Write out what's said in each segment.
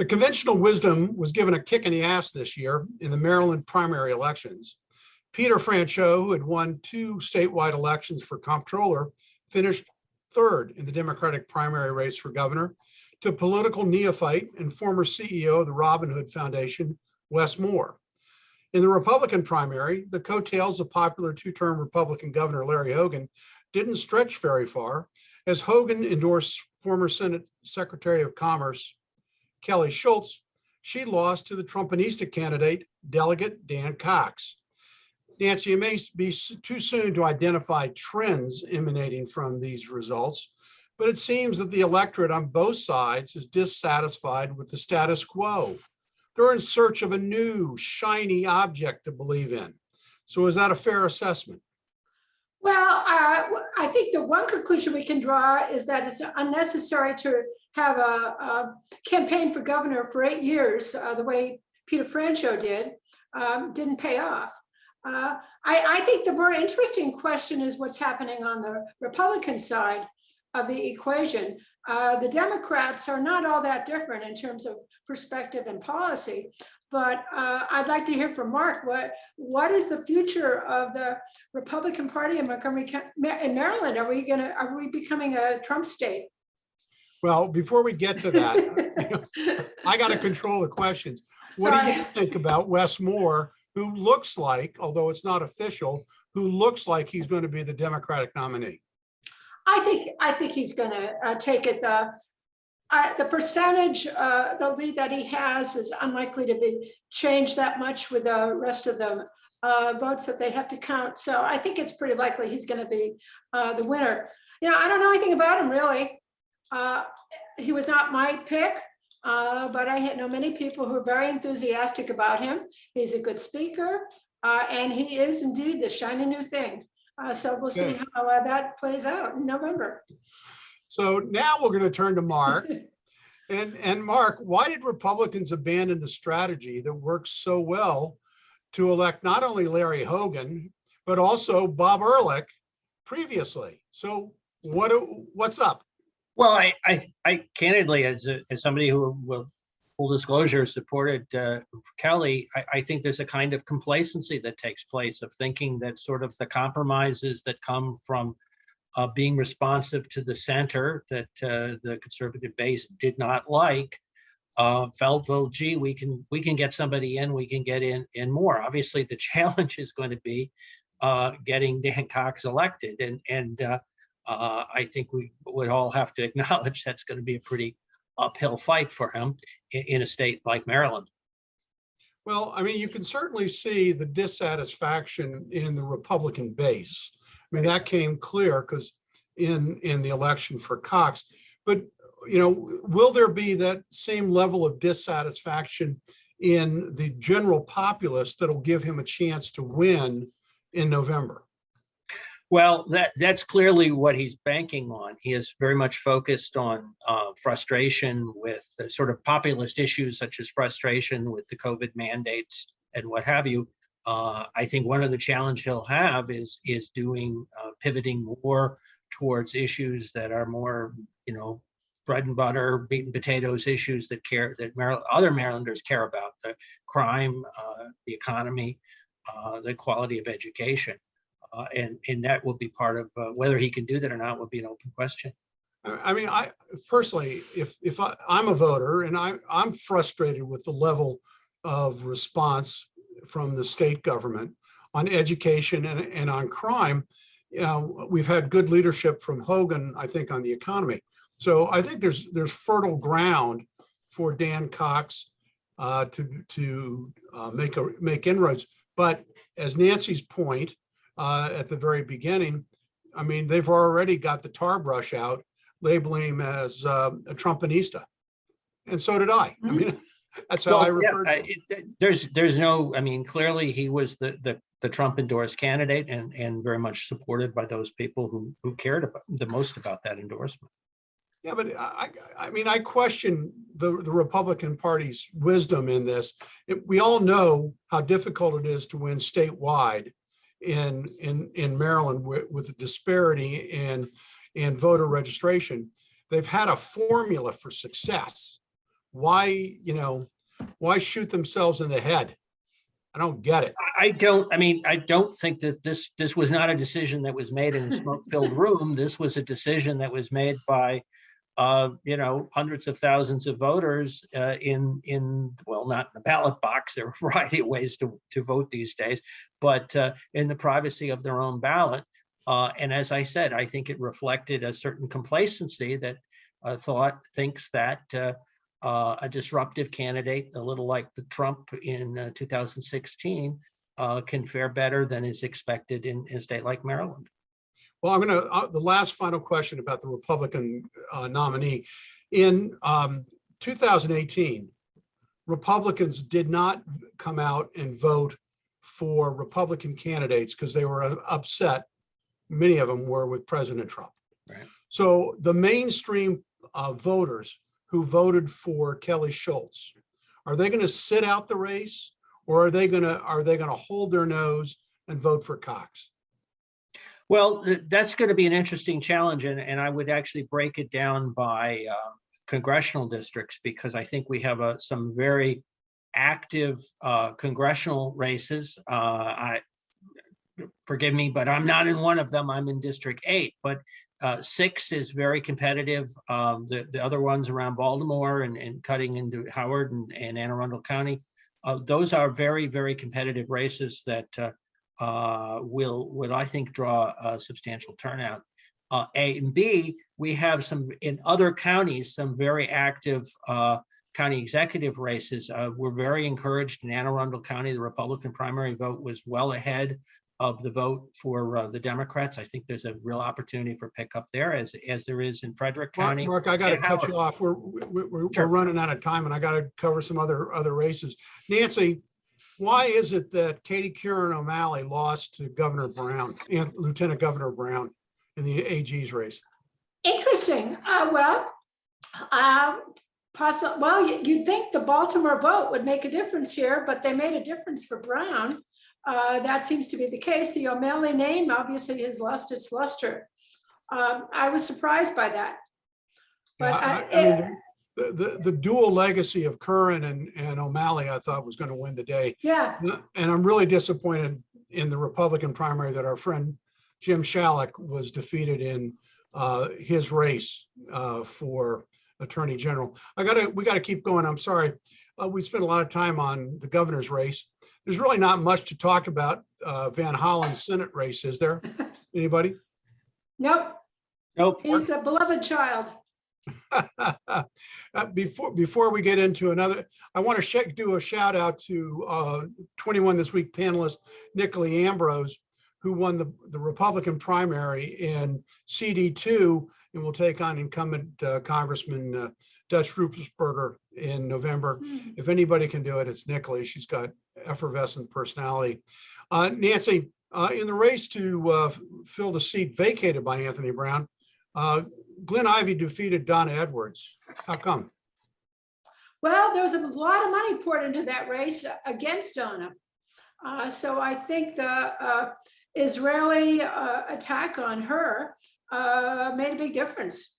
The conventional wisdom was given a kick in the ass this year in the Maryland primary elections. Peter Franchot, who had won 2 statewide elections for comptroller, finished third in the Democratic primary race for governor to political neophyte and former CEO of the Robin Hood Foundation, Wes Moore. In the Republican primary, the coattails of popular 2-term Republican Governor Larry Hogan didn't stretch very far, as Hogan endorsed former Senate Secretary of Commerce Kelly Schultz. She lost to the Trumpinista candidate, Delegate Dan Cox. Nancy, it may be too soon to identify trends emanating from these results, but it seems that the electorate on both sides is dissatisfied with the status quo. They're in search of a new, shiny object to believe in. So is that a fair assessment? Well, I think the one conclusion we can draw is that it's unnecessary to have a campaign for governor for 8 years, the way Peter Franchot did, didn't pay off. I think the more interesting question is what's happening on the Republican side of the equation. The Democrats are not all that different in terms of perspective and policy, but I'd like to hear from Mark. What is the future of the Republican Party in Montgomery County, in Maryland? Are we becoming a Trump state? Well, before we get to that, I got to control the questions. What do you think about Wes Moore, who looks like, although it's not official, who looks like he's going to be the Democratic nominee? I think he's going to take it. The percentage, the lead that he has is unlikely to be changed that much with the rest of the votes that they have to count. So I think it's pretty likely he's going to be the winner. I don't know anything about him really. He was not my pick, but I know many people who are very enthusiastic about him. He's a good speaker, and he is indeed the shiny new thing. So we'll see how that plays out in November. So now we're going to turn to Mark. And Mark, why did Republicans abandon the strategy that works so well to elect not only Larry Hogan, but also Bob Ehrlich previously? So what's up? Well, I candidly, as somebody who will full disclosure supported Kelly, I think there's a kind of complacency that takes place of thinking that sort of the compromises that come from being responsive to the center that the conservative base did not like, felt, well, gee, we can get somebody in, we can get in more. Obviously, the challenge is going to be getting Dan Cox elected, and I think we would all have to acknowledge that's going to be a pretty uphill fight for him in a state like Maryland. Well, I mean, you can certainly see the dissatisfaction in the Republican base. I mean, that came clear because in the election for Cox, but will there be that same level of dissatisfaction in the general populace that'll give him a chance to win in November? Well, that's clearly what he's banking on. He is very much focused on frustration with the sort of populist issues, such as frustration with the COVID mandates and what have you. I think one of the challenge he'll have is doing pivoting more towards issues that are more, bread and butter, meat and potatoes issues that other Marylanders care about: the crime, the economy, the quality of education. And that will be part of whether he can do that or not will be an open question. I mean, I personally, if I'm a voter and I'm frustrated with the level of response from the state government on education and on crime, we've had good leadership from Hogan, I think, on the economy. So I think there's fertile ground for Dan Cox to make inroads. But as Nancy's point, at the very beginning, I mean, they've already got the tar brush out, labeling him as a Trumpinista, and so did I. I mean, that's how I referred to him. There's no, I mean, clearly he was the Trump endorsed candidate and very much supported by those people who cared the most about that endorsement. Yeah, but I mean, I question the Republican Party's wisdom in this. We all know how difficult it is to win statewide in Maryland with the disparity in voter registration. They've had a formula for success, why, why shoot themselves in the head? I don't get it. I don't think that this was not a decision that was made in a smoke-filled room. This was a decision that was made by hundreds of thousands of voters well, not in the ballot box. There are a variety of ways to vote these days, but in the privacy of their own ballot. And as I said, I think it reflected a certain complacency that thinks that a disruptive candidate, a little like the Trump in 2016, can fare better than is expected in a state like Maryland. Well, I'm going to, the last final question about the Republican nominee. In 2018, Republicans did not come out and vote for Republican candidates because they were upset. Many of them were with President Trump. Right. So the mainstream voters who voted for Kelly Schultz, are they going to sit out the race, or are they going to hold their nose and vote for Cox? Well, that's going to be an interesting challenge, and I would actually break it down by congressional districts, because I think we have some very active congressional races. Forgive me, but I'm not in one of them. I'm in District 8, but 6 is very competitive. The other ones around Baltimore and cutting into Howard and Anne Arundel County, those are very, very competitive races that will I think draw a substantial turnout. A and B, we have some in other counties, some very active county executive races. We're very encouraged in Anne Arundel County. The Republican primary vote was well ahead of the vote for the Democrats. I think there's a real opportunity for pickup there, as there is in Frederick County. Mark, I got to cut you off. We're running out of time, and I got to cover some other races. Nancy, why is it that Katie Kieran O'Malley lost to Governor Brown and Lieutenant Governor Brown in the AG's race? Interesting. You'd think the Baltimore vote would make a difference here, but they made a difference for Brown. That seems to be the case. The O'Malley name obviously has lost its luster. I was surprised by that. But the dual legacy of Curran and O'Malley, I thought, was going to win the day. Yeah. And I'm really disappointed in the Republican primary that our friend Jim Shalek was defeated in his race for Attorney General. We got to keep going. I'm sorry. We spent a lot of time on the governor's race. There's really not much to talk about Van Hollen's Senate race, is there? Anybody? Nope. Nope. He's the beloved child. Before we get into another, I want to do a shout out to 21 This Week panelist Nicolai Ambrose, who won the Republican primary in CD2 and will take on incumbent Congressman Dutch Ruppersberger in November. If anybody can do it, it's Nicolai. She's got effervescent personality. Nancy, in the race to fill the seat vacated by Anthony Brown, Glenn Ivey defeated Donna Edwards. How come? Well, there was a lot of money poured into that race against Donna. So I think the Israeli attack on her made a big difference.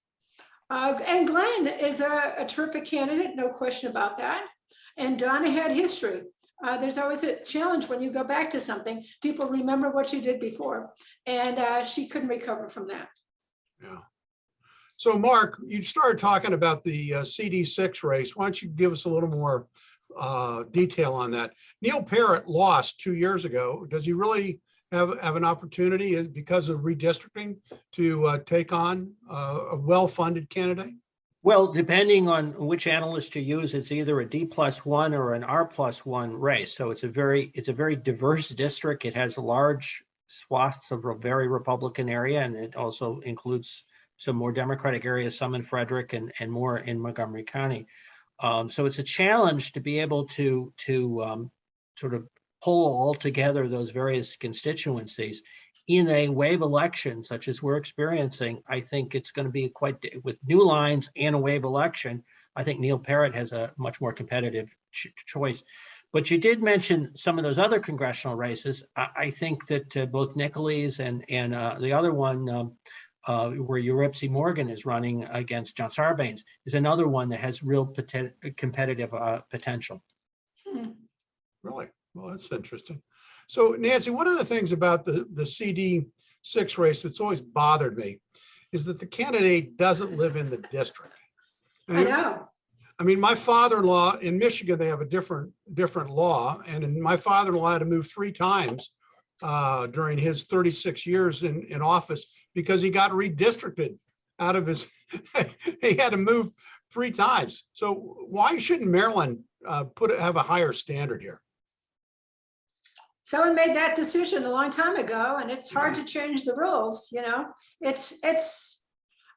And Glenn is a terrific candidate, no question about that. And Donna had history. There's always a challenge when you go back to something. People remember what you did before, and she couldn't recover from that. Yeah. So Mark, you started talking about the Cd6 race. Why don't you give us a little more detail on that? Neil Parrott lost 2 years ago. Does he really have an opportunity because of redistricting to take on a well-funded candidate? Well, depending on which analyst you use, it's either a D+1 or an R+1 race. So it's a very diverse district. It has large swaths of a very Republican area, and it also includes some more Democratic areas, some in Frederick and more in Montgomery County. So it's a challenge to be able to sort of pull all together those various constituencies in a wave election such as we're experiencing. I think it's going to be with new lines and a wave election. I think Neil Parrott has a much more competitive choice. But you did mention some of those other congressional races. I think that both Nicolai's and the other one, where Eurypsy Morgan is running against John Sarbanes, is another one that has real competitive potential. Really? Well, that's interesting. So Nancy, one of the things about the Cd6 race that's always bothered me is that the candidate doesn't live in the district. I know. I mean, my father-in-law in Michigan, they have a different law, and my father-in-law had to move 3 times during his 36 years in office because he got redistricted out of his, he had to move 3 times. So why shouldn't Maryland have a higher standard here? Someone made that decision a long time ago, and it's hard to change the rules, you know?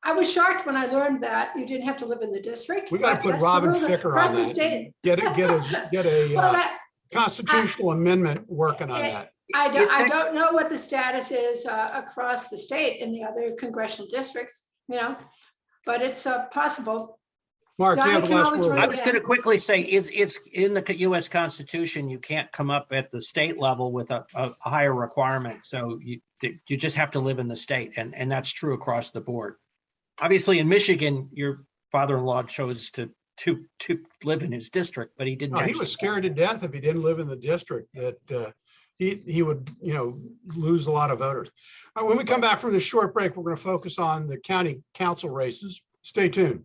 I was shocked when I learned that you didn't have to live in the district. We got to but put that's the Robin rules Ficker across on the that. state. Get a Well, constitutional amendment working on that. I don't know what the status is across the state in the other congressional districts, you know, but it's possible. Mark, you Donna have the can last always word. run I was going to quickly say, it's in the U.S. Constitution. You can't come up at the state level with a higher requirement. So you just have to live in the state, and that's true across the board. Obviously, in Michigan, your father-in-law chose to live in his district, but he didn't. No, he was scared to death if he didn't live in the district that he would, lose a lot of voters. All right, when we come back from this short break, we're going to focus on the county council races. Stay tuned.